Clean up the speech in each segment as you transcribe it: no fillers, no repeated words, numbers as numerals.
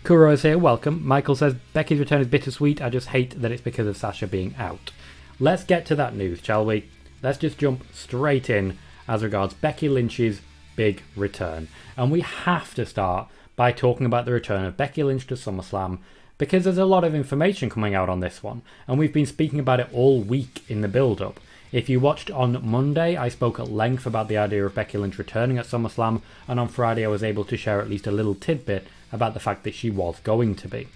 Kuro is here, welcome. Michael says, Becky's return is bittersweet, I just hate that it's because of Sasha being out. Let's get to that news, shall we? Let's just jump straight in as regards Becky Lynch's big return. And we have to start by talking about the return of Becky Lynch to SummerSlam, because there's a lot of information coming out on this one, and we've been speaking about it all week in the build-up. If you watched on Monday, I spoke at length about the idea of Becky Lynch returning at SummerSlam, and on Friday I was able to share at least a little tidbit about the fact that she was going to be.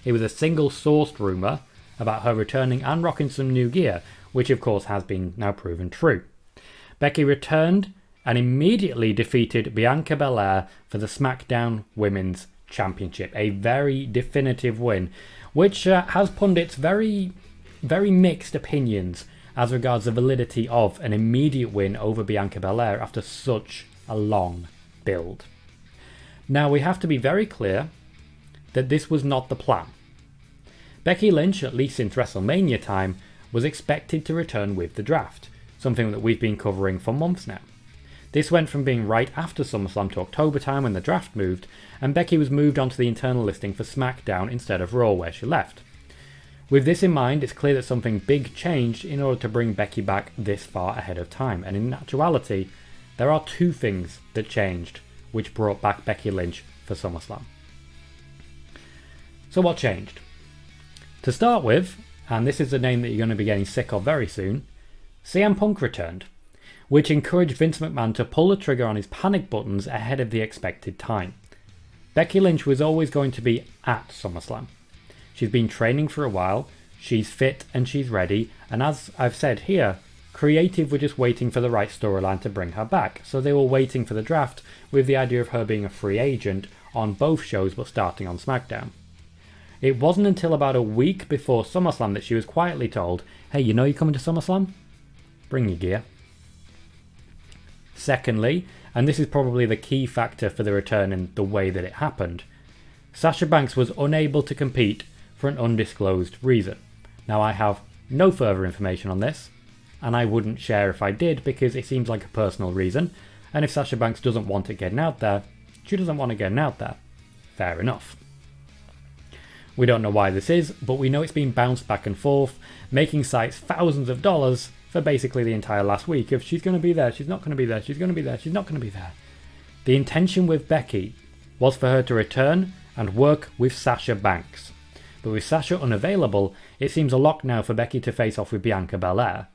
It was a single-sourced rumour about her returning and rocking some new gear, which of course has been now proven true. Becky returned and immediately defeated Bianca Belair for the Smackdown Women's Championship, a very definitive win, which has pundits very mixed opinions as regards the validity of an immediate win over Bianca Belair after such a long build. Now, we have to be very clear that this was not the plan. Becky Lynch, at least since WrestleMania time, was expected to return with the draft, something that we've been covering for months now. This went from being right after SummerSlam to October time when the draft moved, and Becky was moved onto the internal listing for Smackdown instead of Raw, where she left. With this in mind, it's clear that something big changed in order to bring Becky back this far ahead of time, and in actuality, there are two things that changed which brought back Becky Lynch for SummerSlam. So what changed? To start with, and this is a name that you're going to be getting sick of very soon, CM Punk returned, which encouraged Vince McMahon to pull the trigger on his panic buttons ahead of the expected time. Becky Lynch was always going to be at SummerSlam. She's been training for a while, she's fit and she's ready, and as I've said here, creative were just waiting for the right storyline to bring her back, so they were waiting for the draft with the idea of her being a free agent on both shows but starting on SmackDown. It wasn't until about a week before SummerSlam that she was quietly told, hey, you know you're coming to SummerSlam? Bring your gear. Secondly, and this is probably the key factor for the return and the way that it happened, Sasha Banks was unable to compete for an undisclosed reason. Now, I have no further information on this, and I wouldn't share if I did because it seems like a personal reason, and if Sasha Banks doesn't want it getting out there, she doesn't want it getting out there. Fair enough. We don't know why this is, but we know it's been bounced back and forth, making sites thousands of dollars for basically the entire last week of she's going to be there, she's not going to be there, she's going to be there, she's not going to be there. The intention with Becky was for her to return and work with Sasha Banks. But with Sasha unavailable, it seems a lock now for Becky to face off with Bianca Belair.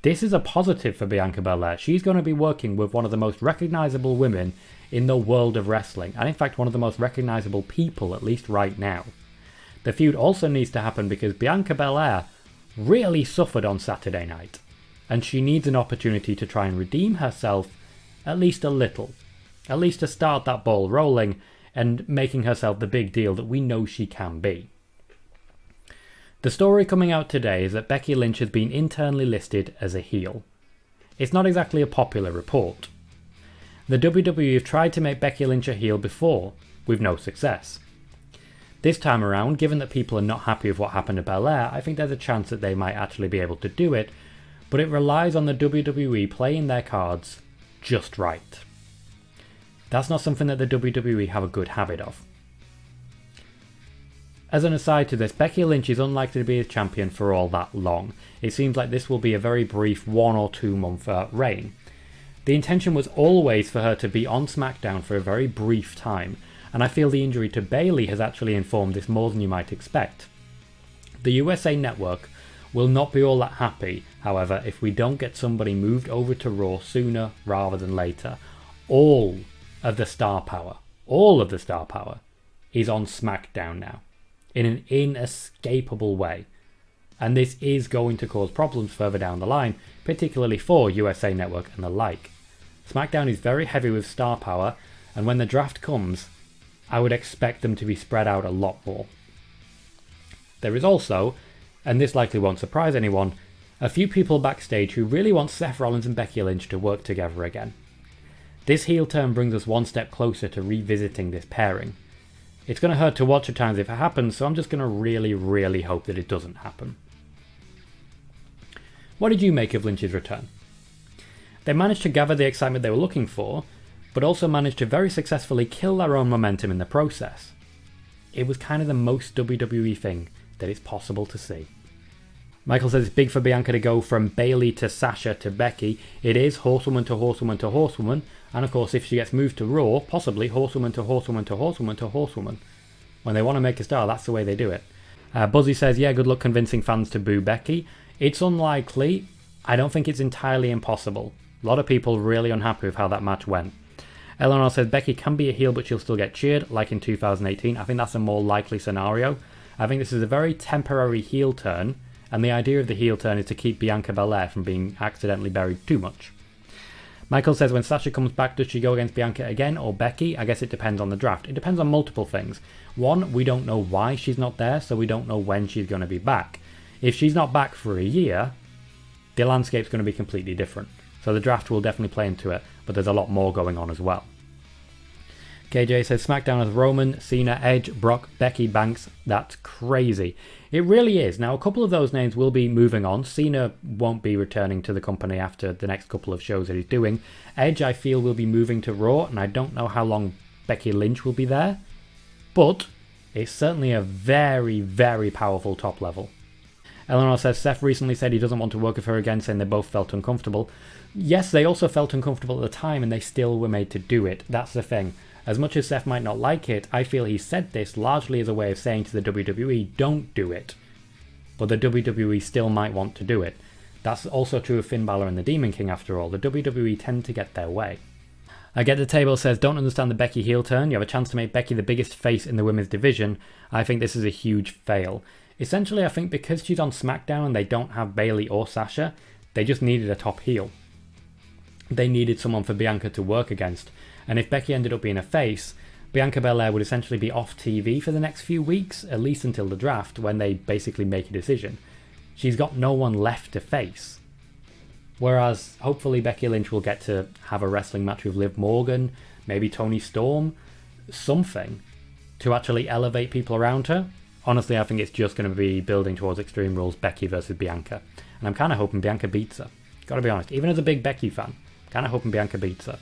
This is a positive for Bianca Belair. She's going to be working with one of the most recognisable women in the world of wrestling, and in fact one of the most recognisable people, at least right now. The feud also needs to happen because Bianca Belair really suffered on Saturday night, and she needs an opportunity to try and redeem herself at least a little, at least to start that ball rolling and making herself the big deal that we know she can be. The story coming out today is that Becky Lynch has been internally listed as a heel. It's not exactly a popular report. The WWE have tried to make Becky Lynch a heel before, with no success. This time around, given that people are not happy with what happened to Belair, I think there's a chance that they might actually be able to do it, but it relies on the WWE playing their cards just right. That's not something that the WWE have a good habit of. As an aside to this, Becky Lynch is unlikely to be a champion for all that long. It seems like this will be a very brief 1 or 2 month reign. The intention was always for her to be on SmackDown for a very brief time, and I feel the injury to Bayley has actually informed this more than you might expect. The USA Network will not be all that happy, however, if we don't get somebody moved over to Raw sooner rather than later. All of the star power is on SmackDown now, in an inescapable way. And this is going to cause problems further down the line, particularly for USA Network and the like. SmackDown is very heavy with star power, and when the draft comes, I would expect them to be spread out a lot more. There is also, and this likely won't surprise anyone, a few people backstage who really want Seth Rollins and Becky Lynch to work together again. This heel turn brings us one step closer to revisiting this pairing. It's going to hurt to watch at times if it happens, so I'm just going to really hope that it doesn't happen. What did you make of Lynch's return? They managed to gather the excitement they were looking for, but also managed to very successfully kill their own momentum in the process. it was kind of the most WWE thing that it's possible to see. Michael says it's big for Bianca to go from Bayley to Sasha to Becky. It is horsewoman to horsewoman to horsewoman. And of course, if she gets moved to Raw, possibly horsewoman to horsewoman to horsewoman to horsewoman. When they want to make a star, that's the way they do it. Buzzy says, yeah, good luck convincing fans to boo Becky. It's unlikely. I don't think it's entirely impossible. A lot of people really unhappy with how that match went. Eleanor says Becky can be a heel, but she'll still get cheered, like in 2018. I think that's a more likely scenario. I think this is a very temporary heel turn, and the idea of the heel turn is to keep Bianca Belair from being accidentally buried too much. Michael says when Sasha comes back, does she go against Bianca again or Becky? I guess it depends on the draft. It depends on multiple things. One, we don't know why she's not there, so we don't know when she's going to be back. If she's not back for a year, the landscape's going to be completely different. So the draft will definitely play into it, but there's a lot more going on as well. KJ says Smackdown has Roman, Cena, Edge, Brock, Becky, Banks. That's crazy. It really is. Now, a couple of those names will be moving on. Cena won't be returning to the company after the next couple of shows that he's doing. Edge, I feel, will be moving to Raw, and I don't know how long Becky Lynch will be there. But it's certainly a very, very powerful top level. Eleanor says Seth recently said he doesn't want to work with her again, saying they both felt uncomfortable. Yes, they also felt uncomfortable at the time, and they still were made to do it. That's the thing. As much as Seth might not like it, I feel he said this largely as a way of saying to the WWE, don't do it. But the WWE still might want to do it. That's also true of Finn Balor and the Demon King after all. The WWE tend to get their way. I Get the Table says, don't understand the Becky heel turn. You have a chance to make Becky the biggest face in the women's division. I think this is a huge fail. Essentially, I think because she's on SmackDown and they don't have Bayley or Sasha, they just needed a top heel. They needed someone for Bianca to work against. And if Becky ended up being a face, Bianca Belair would essentially be off TV for the next few weeks, at least until the draft, when they basically make a decision. She's got no one left to face. Whereas, hopefully Becky Lynch will get to have a wrestling match with Liv Morgan, maybe Toni Storm, something, to actually elevate people around her. Honestly, I think it's just going to be building towards Extreme Rules Becky versus Bianca. And I'm kind of hoping Bianca beats her. Gotta be honest, even as a big Becky fan, kind of hoping Bianca beats her.